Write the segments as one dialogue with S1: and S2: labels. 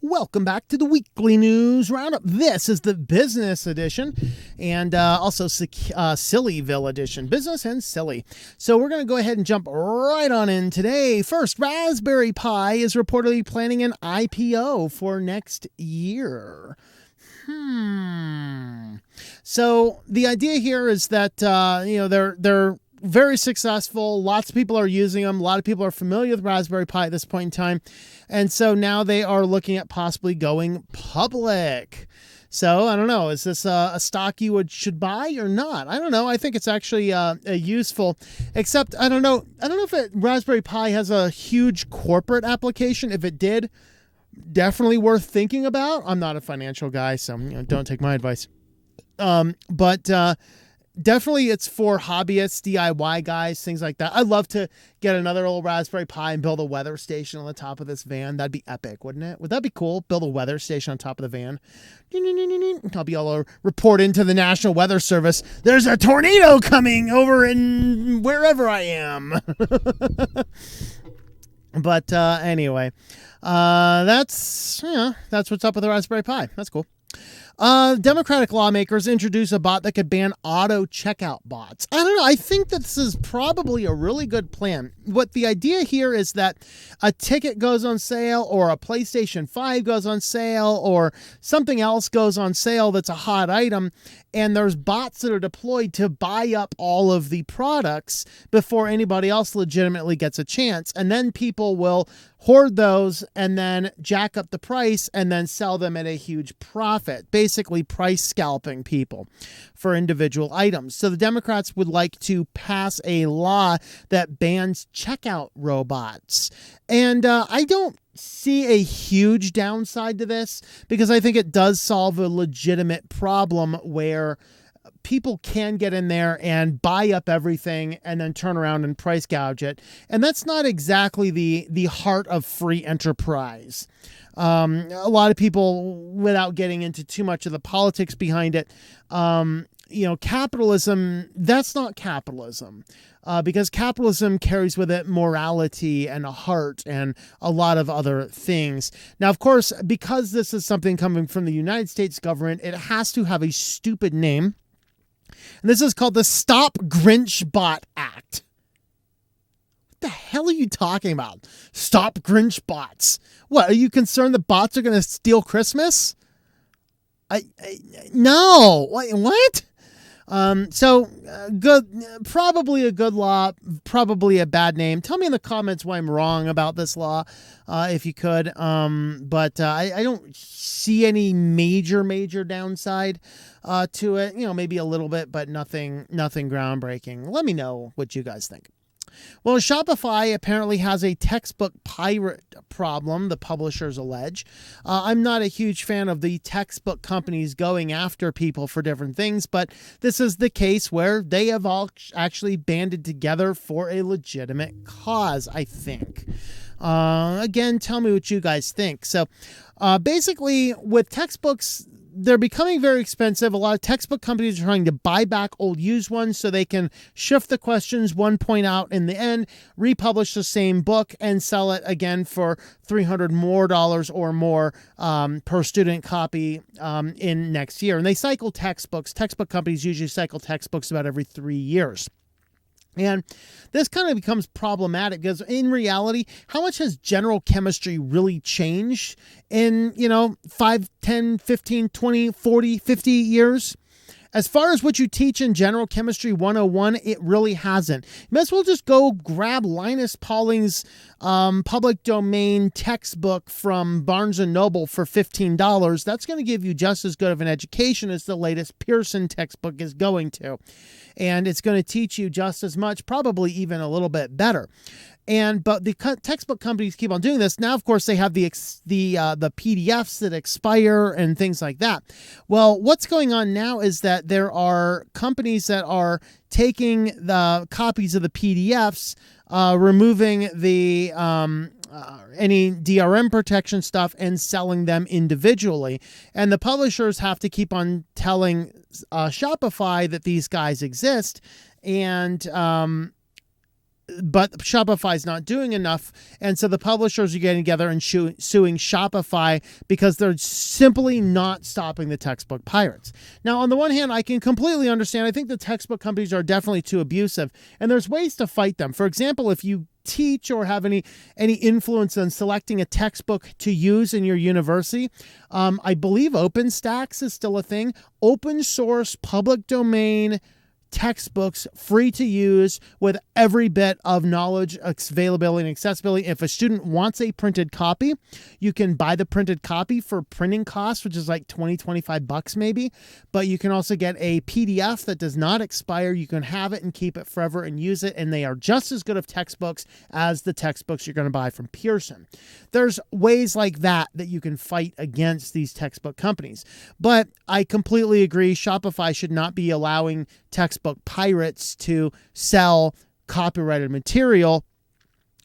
S1: Welcome back to the weekly news roundup. This is the business edition and also Sillyville edition, business and silly. So we're going to go ahead and jump right on in today. First, Raspberry Pi is reportedly planning an IPO for next year. So the idea here is that, they're very successful. Lots of people are using them. A lot of people are familiar with Raspberry Pi at this point in time. And so now they are looking at possibly going public. So I don't know, is this a stock you should buy or not? I don't know. I think it's actually useful, except I don't know if Raspberry Pi has a huge corporate application. If it did, definitely worth thinking about. I'm not a financial guy, so don't take my advice. But definitely it's for hobbyists, DIY guys, things like that. I'd love to get another old Raspberry Pi and build a weather station on the top of this van. That'd be epic, wouldn't it? Would that be cool? Build a weather station on top of the van. I'll be able to report into the National Weather Service. There's a tornado coming over in wherever I am. But anyway, that's what's up with the Raspberry Pi. That's cool. Democratic lawmakers introduce a bot that could ban auto checkout bots. I don't know. I think that this is probably a really good plan. What the idea here is that a ticket goes on sale or a PlayStation 5 goes on sale or something else goes on sale that's a hot item, and there's bots that are deployed to buy up all of the products before anybody else legitimately gets a chance. And then people will hoard those and then jack up the price and then sell them at a huge profit, basically price scalping people for individual items. So the Democrats would like to pass a law that bans checkout robots. And I don't see a huge downside to this because I think it does solve a legitimate problem where people can get in there and buy up everything and then turn around and price gouge it. And that's not exactly the heart of free enterprise. A lot of people, without getting into too much of the politics behind it, capitalism, that's not capitalism. Because capitalism carries with it morality and a heart and a lot of other things. Now, of course, because this is something coming from the United States government, it has to have a stupid name. And this is called the Stop Grinch Bot Act. What the hell are you talking about? Stop Grinch bots. What, are you concerned the bots are going to steal Christmas? No. What? Good, probably a good law, probably a bad name. Tell me in the comments why I'm wrong about this law, if you could. But I don't see any major downside, to it. Maybe a little bit, but nothing groundbreaking. Let me know what you guys think. Well, Shopify apparently has a textbook pirate problem, the publishers allege. I'm not a huge fan of the textbook companies going after people for different things, but this is the case where they have all actually banded together for a legitimate cause, I think. Again, tell me what you guys think. So basically, with textbooks, they're becoming very expensive. A lot of textbook companies are trying to buy back old used ones so they can shift the questions one point out in the end, republish the same book, and sell it again for $300 more or more per student copy in next year. And they cycle textbooks. Textbook companies usually cycle textbooks about every 3 years. And this kind of becomes problematic because in reality, how much has general chemistry really changed in, 5, 10, 15, 20, 40, 50 years? As far as what you teach in General Chemistry 101, it really hasn't. You might as well just go grab Linus Pauling's public domain textbook from Barnes & Noble for $15. That's going to give you just as good of an education as the latest Pearson textbook is going to. And it's going to teach you just as much, probably even a little bit better. But the textbook companies keep on doing this. Now, of course, they have the PDFs that expire and things like that. Well, what's going on now is that there are companies that are taking the copies of the PDFs, removing the any DRM protection stuff and selling them individually. And the publishers have to keep on telling Shopify that these guys exist. And but Shopify's not doing enough. And so the publishers are getting together and suing Shopify because they're simply not stopping the textbook pirates. Now, on the one hand, I can completely understand. I think the textbook companies are definitely too abusive, and there's ways to fight them. For example, if you teach or have any influence on selecting a textbook to use in your university, I believe OpenStax is still a thing. Open source, public domain textbooks, free to use, with every bit of knowledge, availability, and accessibility. If a student wants a printed copy, you can buy the printed copy for printing costs, which is like $20-25 maybe. But you can also get a PDF that does not expire. You can have it and keep it forever and use it. And they are just as good of textbooks as the textbooks you're going to buy from Pearson. There's ways like that you can fight against these textbook companies. But I completely agree. Shopify should not be allowing textbook pirates to sell copyrighted material.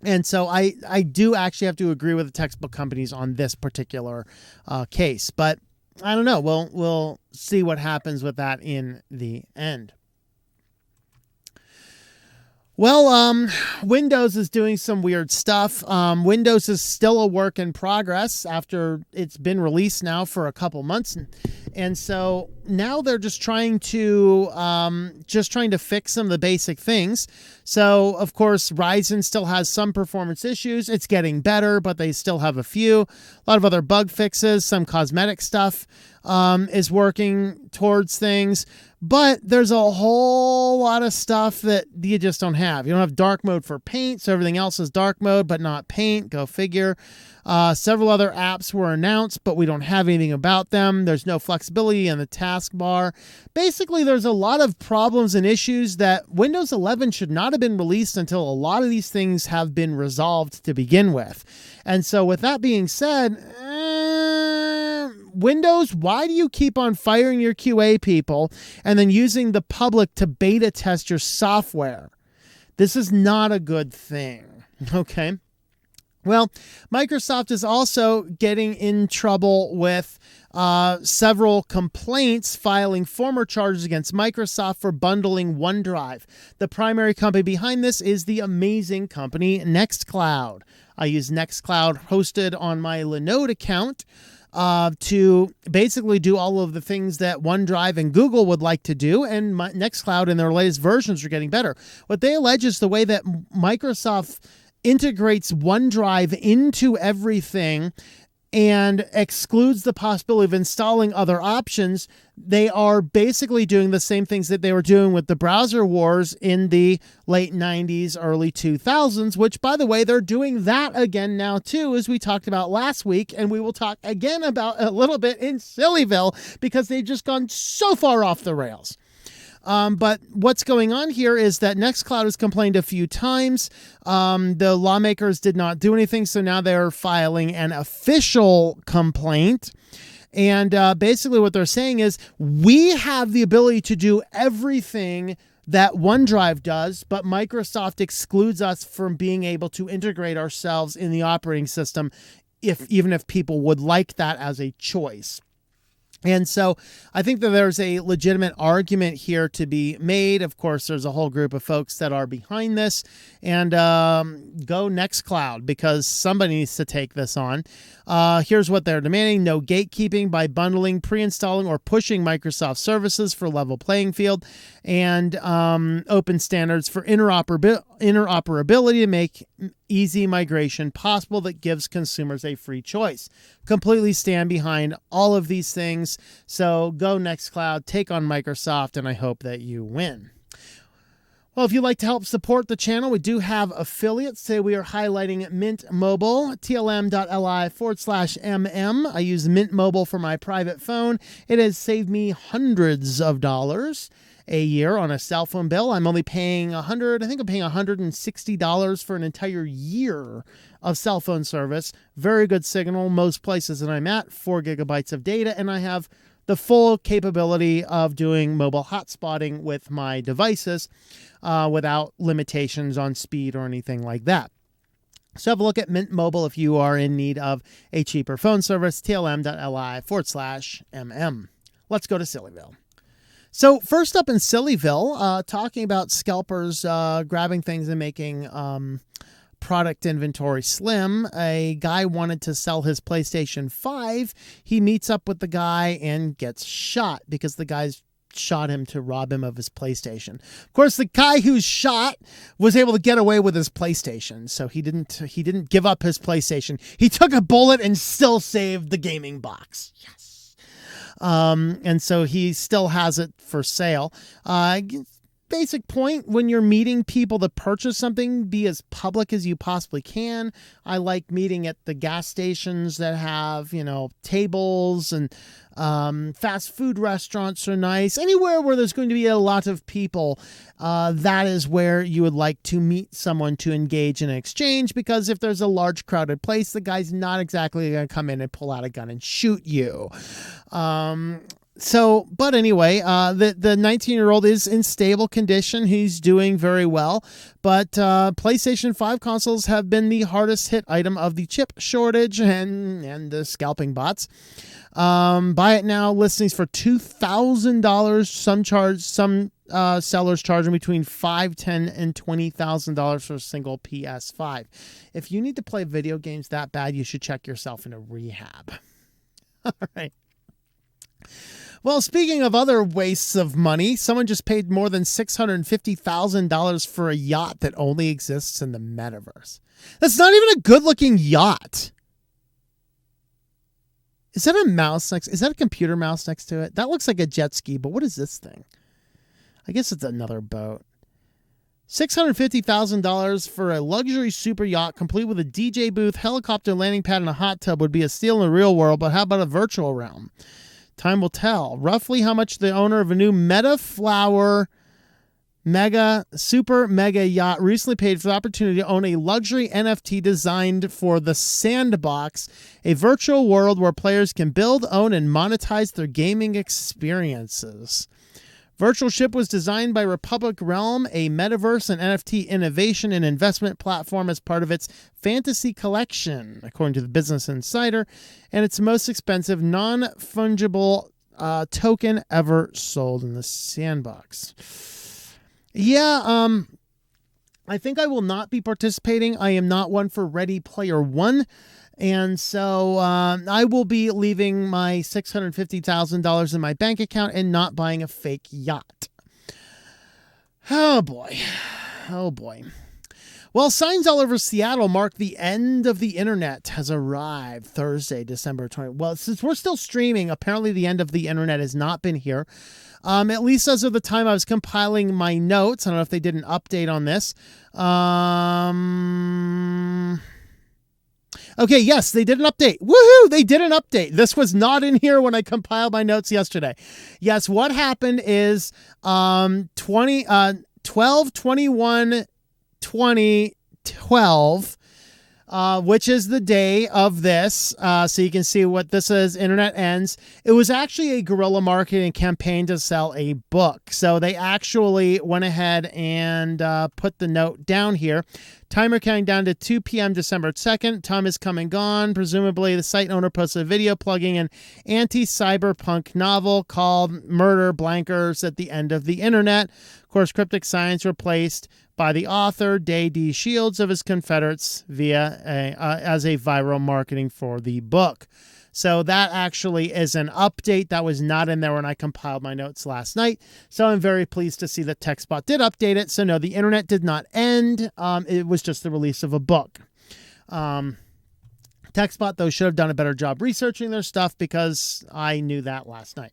S1: And so I do actually have to agree with the textbook companies on this particular case. But I don't know. We'll see what happens with that in the end. Well, Windows is doing some weird stuff. Windows is still a work in progress after it's been released now for a couple months. And so now they're just trying to fix some of the basic things. So, of course, Ryzen still has some performance issues. It's getting better, but they still have a few. A lot of other bug fixes, some cosmetic stuff is working towards things. But there's a whole lot of stuff that you just don't have. You don't have dark mode for Paint, so everything else is dark mode, but not Paint. Go figure. Several other apps were announced, but we don't have anything about them. There's no flexibility in the taskbar. Basically, there's a lot of problems and issues that Windows 11 should not have been released until a lot of these things have been resolved to begin with. And so with that being said, Windows, why do you keep on firing your QA people and then using the public to beta test your software? This is not a good thing, okay? Well, Microsoft is also getting in trouble with several complaints, filing former charges against Microsoft for bundling OneDrive. The primary company behind this is the amazing company Nextcloud. I use Nextcloud hosted on my Linode account to basically do all of the things that OneDrive and Google would like to do, and Nextcloud in their latest versions are getting better. What they allege is the way that Microsoft integrates OneDrive into everything and excludes the possibility of installing other options. They are basically doing the same things that they were doing with the browser wars in the late 90s, early 2000s, which, by the way, they're doing that again now, too, as we talked about last week. And we will talk again about a little bit in Sillyville because they've just gone so far off the rails. But what's going on here is that Nextcloud has complained a few times. The lawmakers did not do anything, so now they're filing an official complaint. And basically what they're saying is, we have the ability to do everything that OneDrive does, but Microsoft excludes us from being able to integrate ourselves in the operating system, even if people would like that as a choice. And so I think that there's a legitimate argument here to be made. Of course, there's a whole group of folks that are behind this, and go Nextcloud, because somebody needs to take this on. Here's what they're demanding: no gatekeeping by bundling, pre-installing, or pushing Microsoft services for level playing field, and open standards for interoperability to make easy migration possible that gives consumers a free choice. Completely stand behind all of these things. So go Nextcloud, take on Microsoft, and I hope that you win. Well, if you'd like to help support the channel, we do have affiliates. Today we are highlighting Mint Mobile, tlm.li/mm. I use Mint Mobile for my private phone. It has saved me hundreds of dollars a year on a cell phone bill. I'm only paying $160 for an entire year of cell phone service. Very good signal most places that I'm at, 4 gigabytes of data, and I have the full capability of doing mobile hotspotting with my devices without limitations on speed or anything like that. So have a look at Mint Mobile if you are in need of a cheaper phone service, tlm.li/mm. Let's go to Sillyville. So first up in Sillyville, talking about scalpers grabbing things and making product inventory slim. A guy wanted to sell his PlayStation 5. He meets up with the guy and gets shot because the guy's shot him to rob him of his PlayStation. Of course, the guy who's shot was able to get away with his PlayStation, so he didn't give up his PlayStation. He took a bullet and still saved the gaming box. Yes. And so he still has it for sale. Basic point, when you're meeting people to purchase something, be as public as you possibly can. I like meeting at the gas stations that have, tables, and fast food restaurants are nice. Anywhere where there's going to be a lot of people, that is where you would like to meet someone to engage in an exchange, because if there's a large crowded place, the guy's not exactly going to come in and pull out a gun and shoot you. But anyway, the 19-year-old is in stable condition. He's doing very well. But PlayStation 5 consoles have been the hardest hit item of the chip shortage and the scalping bots. Buy it now listings for $2,000. Some sellers charging between $5,000, $10,000, and $20,000 for a single PS5. If you need to play video games that bad, you should check yourself into rehab. All right. Well, speaking of other wastes of money, someone just paid more than $650,000 for a yacht that only exists in the metaverse. That's not even a good-looking yacht. Is that a mouse next? Is that a computer mouse next to it? That looks like a jet ski, but what is this thing? I guess it's another boat. $650,000 for a luxury super yacht complete with a DJ booth, helicopter landing pad, and a hot tub would be a steal in the real world, but how about a virtual realm? Time will tell. Roughly how much the owner of a new Meta Flower super mega yacht recently paid for the opportunity to own a luxury NFT designed for the Sandbox, a virtual world where players can build, own, and monetize their gaming experiences. Virtual Ship was designed by Republic Realm, a metaverse and NFT innovation and investment platform, as part of its fantasy collection, according to the Business Insider, and its most expensive non-fungible token ever sold in the Sandbox. Yeah, I think I will not be participating. I am not one for Ready Player One. And so I will be leaving my $650,000 in my bank account and not buying a fake yacht. Oh, boy. Oh, boy. Well, signs all over Seattle mark the end of the internet has arrived Thursday, December 20. Well, since we're still streaming, apparently the end of the internet has not been here. At least as of the time I was compiling my notes. I don't know if they did an update on this. Okay, yes, they did an update. Woohoo! They did an update. This was not in here when I compiled my notes yesterday. Yes, what happened is 12/21/2012, which is the day of this. So you can see what this is. Internet ends. It was actually a guerrilla marketing campaign to sell a book. So they actually went ahead and put the note down here. Timer counting down to 2 p.m. December 2nd. Time is come and gone. Presumably, the site owner posted a video plugging an anti-cyberpunk novel called Murder Blankers at the End of the Internet. Of course, cryptic signs replaced by the author, Day D. Shields, of his Confederates as a viral marketing for the book. So that actually is an update that was not in there when I compiled my notes last night. So I'm very pleased to see that TechSpot did update it. So no, the internet did not end. It was just the release of a book. TechSpot, though, should have done a better job researching their stuff because I knew that last night.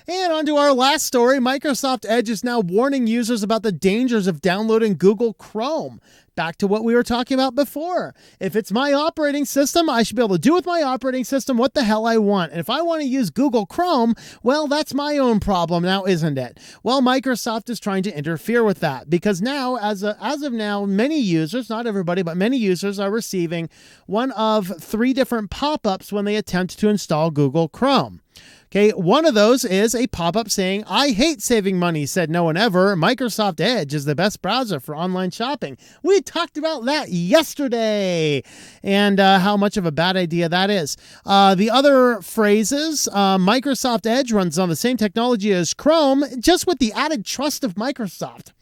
S1: And on to our last story. Microsoft Edge is now warning users about the dangers of downloading Google Chrome. Back to what we were talking about before. If it's my operating system, I should be able to do with my operating system what the hell I want. And if I want to use Google Chrome, well, that's my own problem now, isn't it? Well, Microsoft is trying to interfere with that because now, as of now, many users, not everybody, but many users are receiving one of 3 different pop-ups when they attempt to install Google Chrome. Okay, one of those is a pop-up saying, "I hate saving money, said no one ever. Microsoft Edge is the best browser for online shopping." We talked about that yesterday and how much of a bad idea that is. The other phrases, Microsoft Edge runs on the same technology as Chrome, just with the added trust of Microsoft.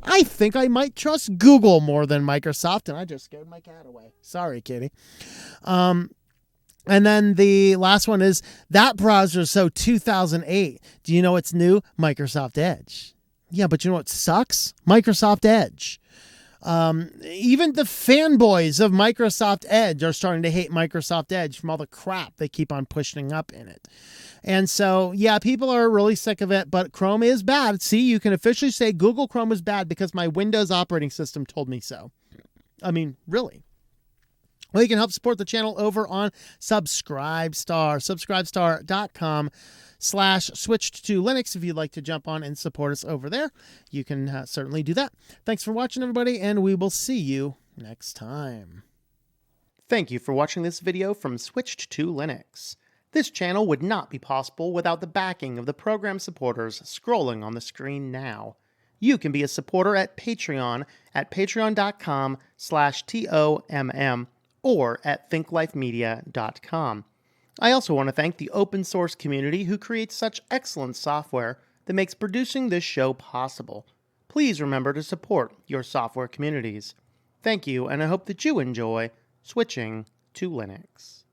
S1: I think I might trust Google more than Microsoft, and I just scared my cat away. Sorry, kitty. And then the last one is, that browser is so 2008. Do you know what's new? Microsoft Edge. Yeah, but you know what sucks? Microsoft Edge. Even the fanboys of Microsoft Edge are starting to hate Microsoft Edge from all the crap they keep on pushing up in it. And so, yeah, people are really sick of it, but Chrome is bad. See, you can officially say Google Chrome is bad because my Windows operating system told me so. I mean, really. Well, you can help support the channel over on Subscribestar, subscribestar.com/switched-to-Linux. If you'd like to jump on and support us over there, you can certainly do that. Thanks for watching, everybody, and we will see you next time. Thank you for watching this video from Switched-to-Linux. This channel would not be possible without the backing of the program supporters scrolling on the screen now. You can be a supporter at Patreon at patreon.com/TOMM or at thinklifemedia.com. I also want to thank the open source community who creates such excellent software that makes producing this show possible. Please remember to support your software communities. Thank you, and I hope that you enjoy switching to Linux.